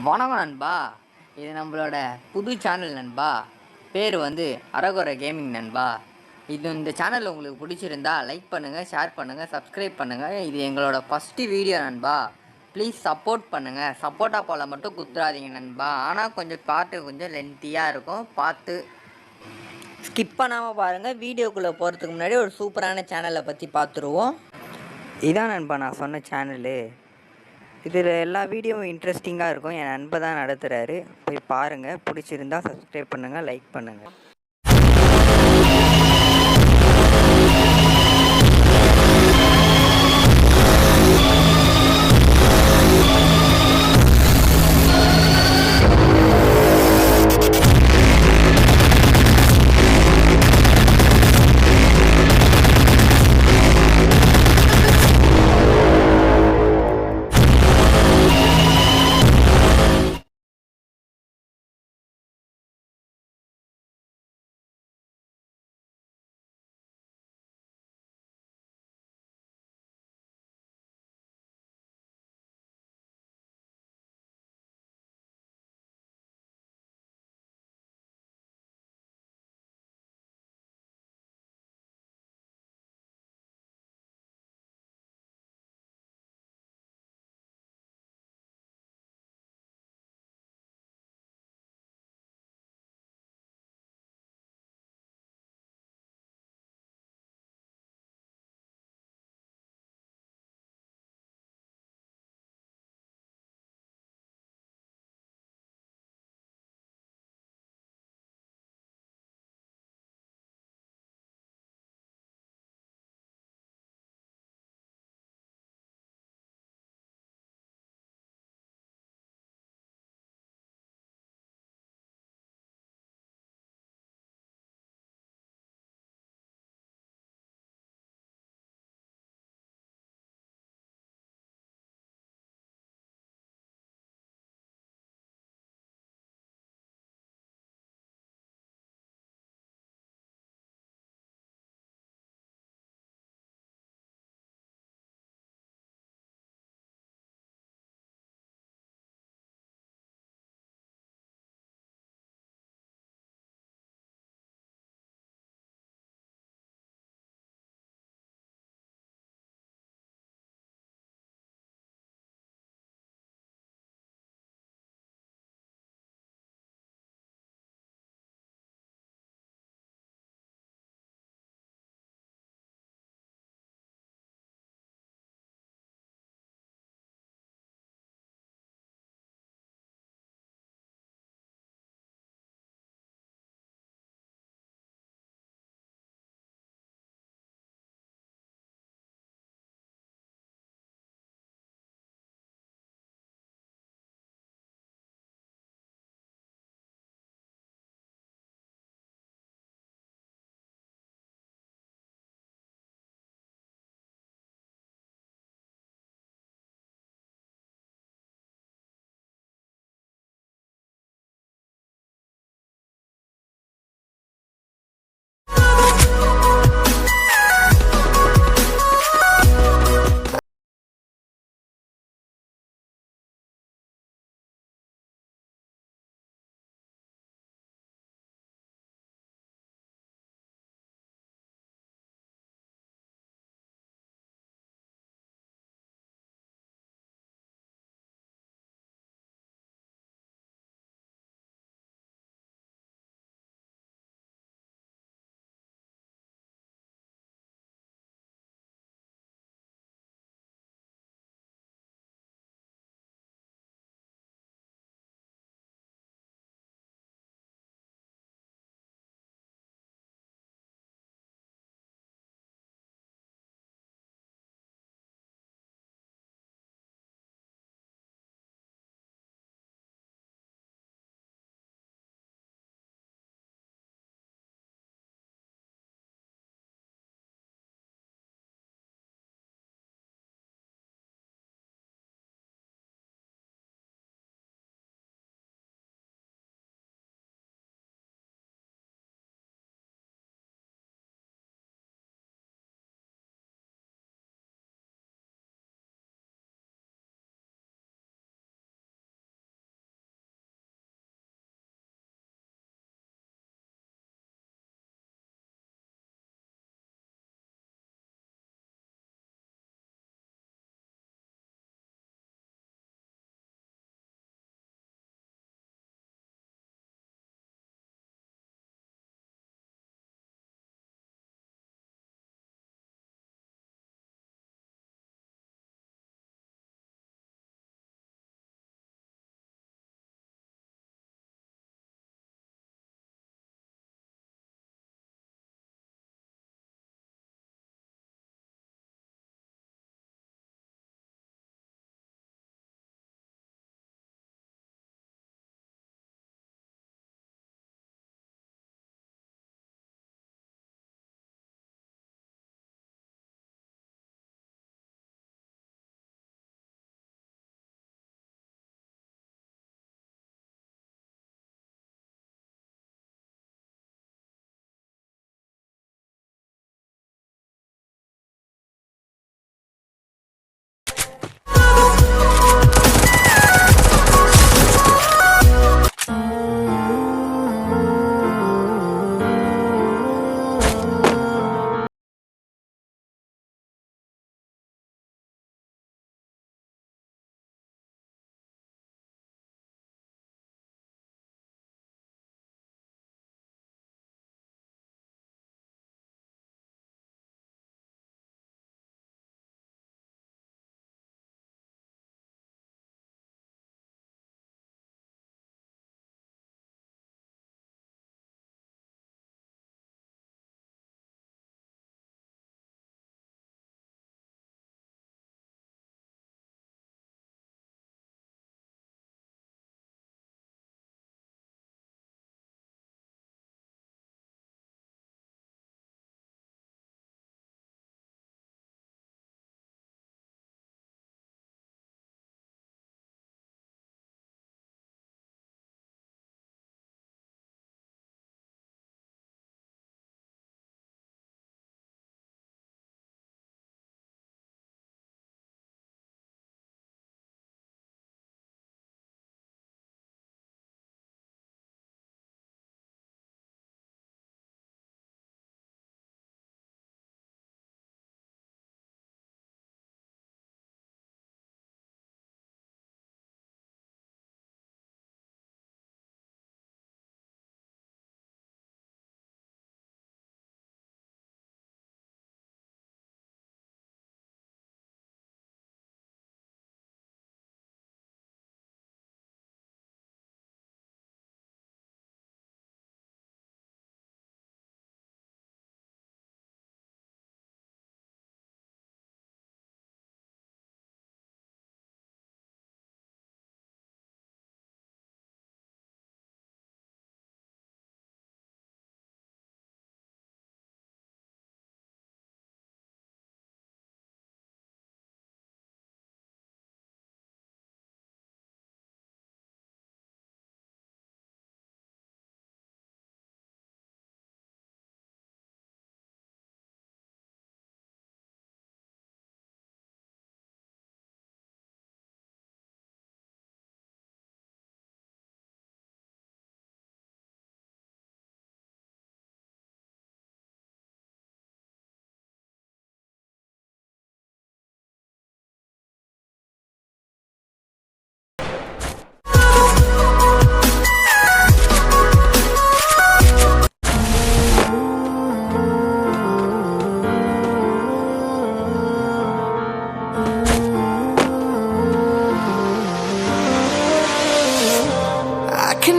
வணக்கம் நண்பா. இது நம்மளோட புது சேனல் நண்பா. பேர் வந்து அரகுர கேமிங் நண்பா. இந்த சேனல் உங்களுக்கு பிடிச்சிருந்தா லைக் பண்ணுங்கள், ஷேர் பண்ணுங்கள், சப்ஸ்கிரைப் பண்ணுங்கள். இது எங்களோட ஃபஸ்ட்டு வீடியோ நண்பா. ப்ளீஸ் சப்போர்ட் பண்ணுங்கள். சப்போர்ட்டாக போல மட்டும் குத்துறாதீங்க நண்பா. ஆனால் கொஞ்சம் கொஞ்சம் லென்த்தியாக இருக்கும், பார்த்து ஸ்கிப் பண்ணாமல் பாருங்கள். வீடியோக்குள்ளே போகிறதுக்கு முன்னாடி ஒரு சூப்பரான சேனலை பற்றி பார்த்துருவோம். இதான் நண்பா நான் சொன்ன சேனலு. இதில் எல்லா வீடியோவும் இன்ட்ரெஸ்டிங்காக இருக்கும். என் நண்பர் தான் நடத்துகிறாரு. போய் பாருங்கள். பிடிச்சிருந்தா சப்ஸ்கிரைப் பண்ணுங்கள், லைக் பண்ணுங்கள்.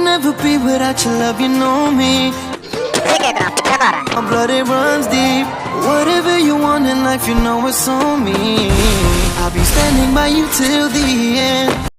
never be without your love, you know me. My blood it runs deep. Whatever you want in life, you know it's on me. I'll be standing by you till the end.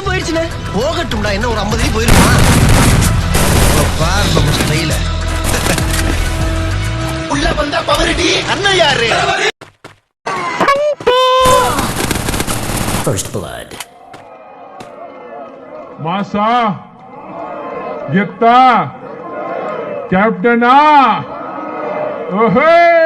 போயிடுச்சுனே போகட்டும்டா, என்ன ஒரு 50 போயிருமா பார் நம்ம ஸ்டைல உள்ள வந்தா பவரடி அண்ணா யாரு First blood. Masa, Gita, Captain A. Oh hey!